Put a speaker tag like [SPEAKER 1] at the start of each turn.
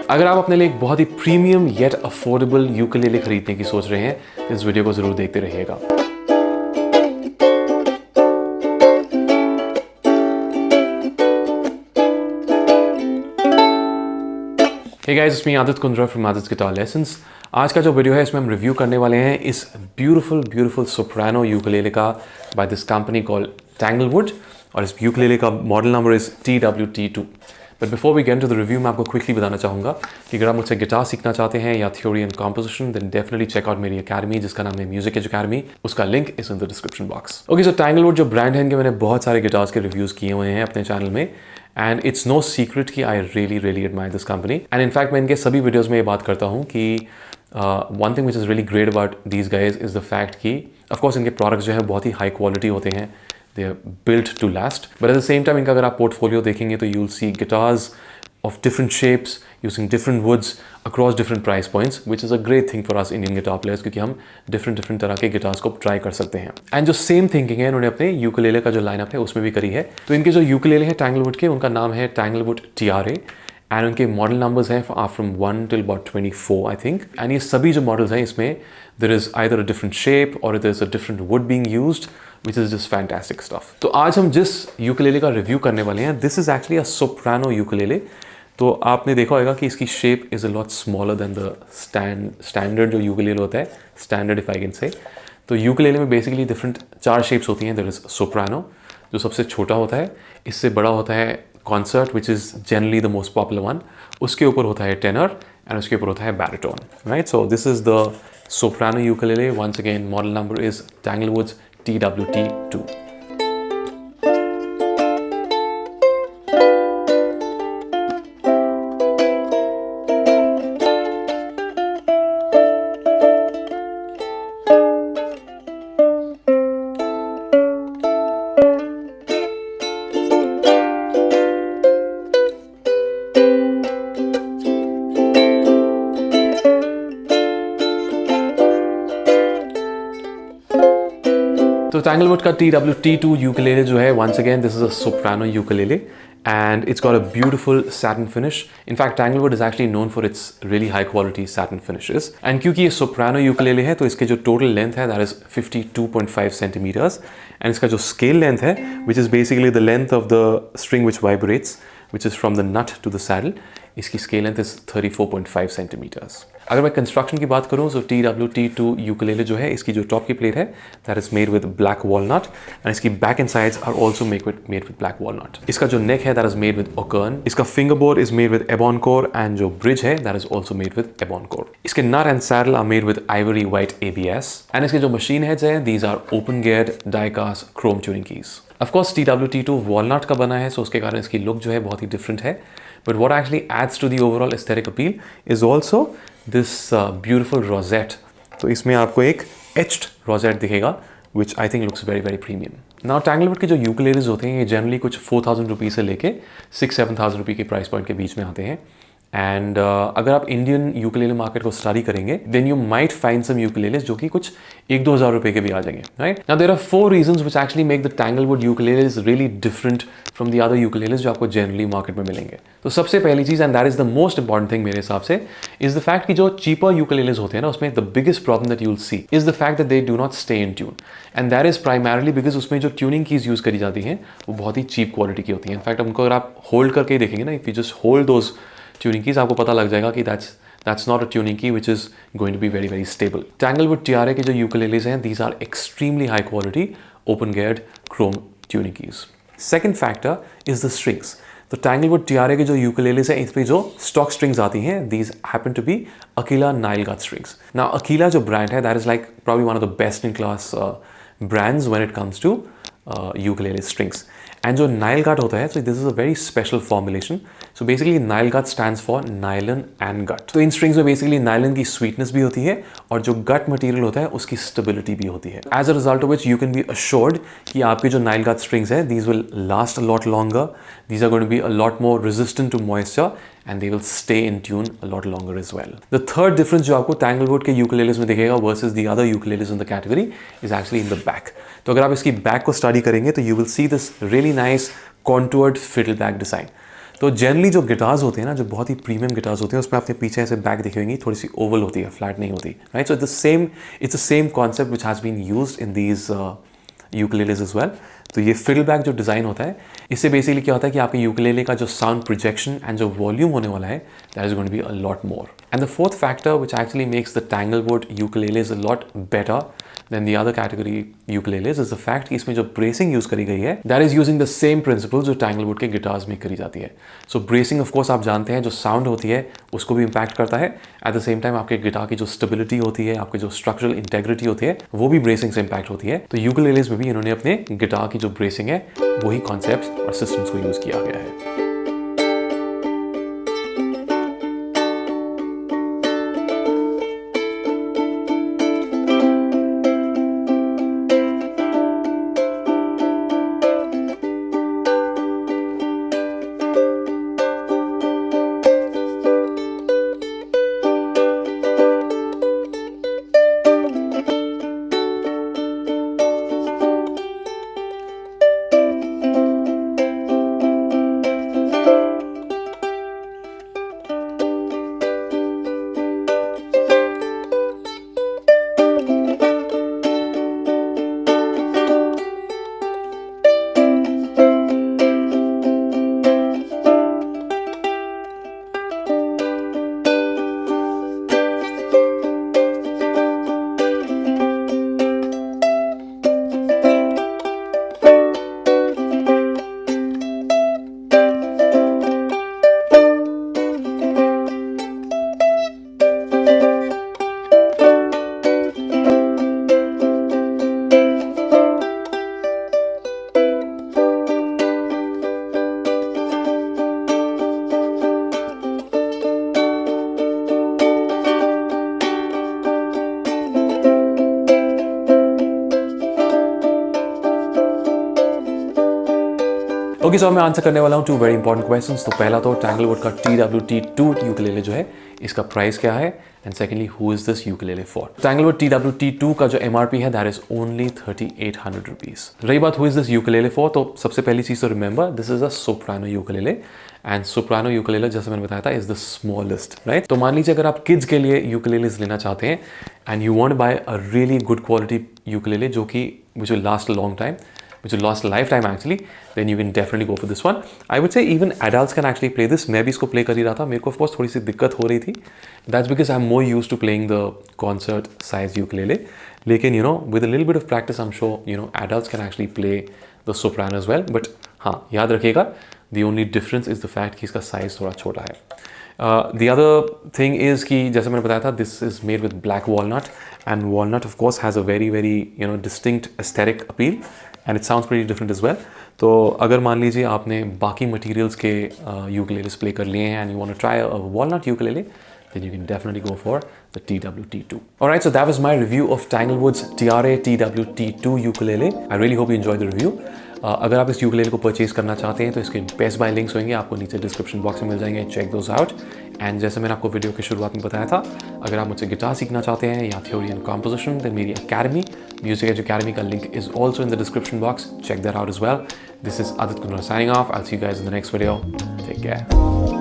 [SPEAKER 1] अगर आप अपने लिए एक बहुत ही प्रीमियम येट अफोर्डेबल यूकेलेले खरीदने की सोच रहे हैं तो इस वीडियो को ज़रूर देखते रहिएगा। Hey guys, it's me Adit Kundra from Adit's Guitar Lessons। आज का जो वीडियो है इसमें हम रिव्यू करने वाले हैं इस ब्यूटीफुल सोप्रानो यूकेलेले का by this company called Tanglewood, और इस यूकेलेले का model number is TWT2। But before we get into the review मैं आपको क्विकली बताना चाहूँगा कि अगर आप मुझसे गिटार सीखना चाहते हैं या theory and composition, then definitely check out मेरी अकेडमी जिसका नाम है म्यूजिक एज अकेडमी। उसका link is in the description box. Okay, so Tanglewood जो ब्रांड है इनके मैंने बहुत सारे गिटार्स के रिव्यूज़ किए हुए हैं अपने चैनल में, एंड इट्स नो सीक्रेट कि I really admire this company. And in fact मैं इनके सभी वीडियोज़ में ये बात करता हूँ कि one thing which is really great about these guys is the fact कि ऑफकोर्स इनके प्रोडक्ट्स जो है बहुत ही हाई क्वालिटी होते हैं, they are built to last, but at the same time इनका अगर आप पोर्टफोलियो देखेंगे तो you will see guitars of different shapes using different woods across different price points, which is a great thing for us Indian guitar players क्योंकि हम different तरह के guitars को ट्राई कर सकते हैं। एंड जो सेम थिंकिंग है इन्होंने अपने यूकेलेले का जो लाइनअप है उसमें भी करी है। तो इनके जो यूकेलेले हैं टैंगलवुड के, उनका नाम है टैंगलवुड TRA, एंड उनके मॉडल नंबर्स हैं from 1 till about 24 I think. And ये सभी जो मॉडल्स हैं इसमें there is either a different shape और there is a different wood being used, which is just fantastic stuff। तो आज हम जिस यूकेलेले का रिव्यू करने वाले हैं, this is actually a soprano ukulele. तो आपने देखा होगा कि इसकी shape is a lot smaller than the standard जो यूकेलेले होता है, standard if I can say. तो यूकेलेले में बेसिकली डिफरेंट 4 शेप्स होती हैं। देयर इज सोप्रानो जो सबसे छोटा होता है, इससे बड़ा होता है concert which is generally the most popular one, उसके ऊपर होता है टेनर एंड उसके ऊपर होता है baritone, right. So this is the soprano ukulele. Once again model number is Tanglewood's TWT2। तो टैंगलवुड का TWT2 यूकेलेले जो है, once again this is a soprano ukulele and it's got a beautiful satin finish. In fact Tanglewood is actually known for its really high quality satin finishes. And क्योंकि ये soprano ukulele है तो इसके जो total length है that is 52.5 centimetres, and इसका जो scale length है which is basically the length of the string which vibrates which is from the nut to the saddle, इसकी स्केल लेंथ इज 34.5 सेंटीमीटर्स। अगर मैं कंस्ट्रक्शन की बात करूं तो TWT2 यूकेलेले जो है, इसकी जो टॉप की प्लेट है that is made with black walnut, and इसकी back and sides are also made with black walnut. इसका जो नेक है that is made with okoume, इसका fingerboard is made with ebon core, and जो bridge है that is also made with ebon core. इसके nut and saddle are made with ivory white ABS, and इसके जो machine heads हैं these are open geared die-cast Chrome tuning keys. Of course TWT2 walnut का बना है, सो उसके कारण इसकी लुक जो है बहुत ही डिफरेंट है, but what actually adds to the overall aesthetic appeal is also this beautiful rosette. तो इसमें आपको एक एच्ड रोजेट दिखेगा which I think looks very premium. Now Tanglewood के जो यूकेलेलेस होते हैं ये जनरली कुछ 4,000 रुपीज़ से लेके 6,000-7,000 रुपये के प्राइस पॉइंट के बीच में आते हैं। एंड अगर आप इंडियन यूकेलेले मार्केट को स्टडी करेंगे then you might find some ukuleles जो कि कुछ 1-2 हज़ार रुपये के भी आ जाएंगे, right. Now there are 4 reasons which actually make the Tanglewood ukuleles really different from the other ukuleles जो आपको जनरली मार्केट में मिलेंगे। तो सबसे पहली चीज़, and that is the most important thing मेरे हिसाब से, इज द फैक्ट कि जो चीपर यूकेलेलेस होते हैं ना उसमें the biggest problem that you will C is the fact that they do not stay in tune, and that is primarily because उसमें जो ट्यूनिंग कीज यूज़ करी जाती हैं वो बहुत ही चीप क्वालिटी की होती है। इनफैक्ट उनको अगर आप होल्ड करके ही देखेंगे ना, if you just hold those tuning keys, आपको पता लग जाएगा कि that's not a tuning key which is going to be very stable। Tanglewood TRA के जो यूकेलेलेस हैं these are extremely high quality open geared chrome tuning keys। Second factor is the strings। तो Tanglewood TRA के जो यूकेलेलेस हैं इस पे जो स्टॉक स्ट्रिंग्स आती हैं these happen to be Aquila Nile Gut strings। Now Aquila जो ब्रांड है that is like probably one of the best in class brands when it comes to ukulele strings। And जो Nylgut होता है, so this is a very special formulation. So basically Nylgut stands for nylon and gut. तो इन strings में basically nylon की sweetness भी होती है और जो गट मटेरियल होता है उसकी स्टेबिलिटी भी होती है। As a result of which you can be assured कि आपके जो नाइल गट स्ट्रिंग्स है these will last a lot longer, these are going to be a lot more resistant to moisture and they will stay in tune a lot longer as well. The third difference जो आपको Tanglewood के यूकेलेलेस में दिखेगा versus the other ukuleles in the category is actually in the back। तो अगर आप इसकी back को स्टडी करेंगे तो you will see this really nice contoured fiddle back design। तो जनरली जो गिटार्स होते हैं ना, जो बहुत ही प्रीमियम गिटार्स होते हैं, उसमें आपने पीछे ऐसे बैक देखी होंगी, थोड़ी सी ओवल होती है, फ्लैट नहीं होती, right? So it's the same concept which has been used in these ukuleles as well. तो ये फिडल बैक जो डिज़ाइन होता है, इससे बेसिकली क्या होता है कि आपके यूकेलेले का जो साउंड प्रोजेक्शन एंड जो वॉल्यूम होने वाला है, that is going to be a lot more. And the fourth factor which actually makes the Tanglewood ukuleles a lot better than the other category ukuleles is the fact कि इसमें जो bracing use करी गई है, that is using the same principle जो Tanglewood के guitars में करी जाती है। सो ब्रेसिंग ऑफ कोर्स आप जानते हैं, जो साउंड होती है उसको भी इम्पैक्ट करता है। एट द सेम टाइम आपके गिटार की जो स्टेबिलिटी होती है, आपकी जो स्ट्रक्चरल इंटेग्रिटी होती है, वो भी ब्रेसिंग से इम्पैक्ट होती है। तो यूकेलेलेस में भी इन्होंने अपने गिटार की जो ब्रेसिंग है, वही कॉन्सेप्ट्स और सिस्टम्स को यूज किया गया है। ओके, सो मैं आंसर करने वाला हूँ 2 वेरी इंपॉर्टेंट क्वेश्चंस। तो पहला तो टैंगलवुड का TWT2 यूकेलेले जो है, इसका प्राइस क्या है, and secondly who is this ukulele for. Tanglewood TWT2 का जो MRP है, दैट इज ओनली 3800 रुपीज। रही बात who is this ukulele for, तो सबसे पहली चीज तो remember this is a soprano ukulele, and Soprano ukulele जैसे मैंने बताया था इज द स्मॉलेस्ट, राइट? तो मान लीजिए अगर आप किड्स के लिए यूकेलेलेस लेना चाहते हैं and you want bye a really good quality ukulele जो कि which will last a long time, which will last a lifetime actually, then you can definitely go for this one. I would say even adults can actually play this. मैं भी इसको play कर ही रहा था, मेरे को of course थोड़ी सी दिक्कत हो रही थी. That's because I'm more used to playing the concert size ukulele. लेकिन you know with a little bit of practice I'm sure you know adults can actually play the soprano as well. But हाँ, याद रखिएगा the only difference is the fact कि इसका size थोड़ा छोटा है. The other thing is कि जैसे मैंने बताया था, this is made with black walnut, and walnut of course has a very you know distinct aesthetic appeal and it sounds pretty different as well. तो अगर मान लीजिए आपने बाकी materials के ukulele play कर लिए हैं and you want to try a walnut ukulele, then you can definitely go for the TWT2. Alright, so that was my review of Tanglewood's Tiare TWT2 ukulele. I really hope you enjoyed the review. अगर आप इस ukulele को purchase करना चाहते हैं तो इसके best bye links होंगे, आपको नीचे डिस्क्रिप्शन बॉक्स में मिल जाएंगे, चेक दोज आउट। एंड जैसे मैंने आपको वीडियो की शुरुआत में बताया था, अगर आप मुझसे गिटार सीखना चाहते हैं या थ्योरी एंड कॉम्पोजिशन, देन मेरी अकेडमी म्यूजिक एज अकेडमी का link is also in the description box, check that out as well. This is Aditya Kundra signing off. I will see you guys in the next video, take care.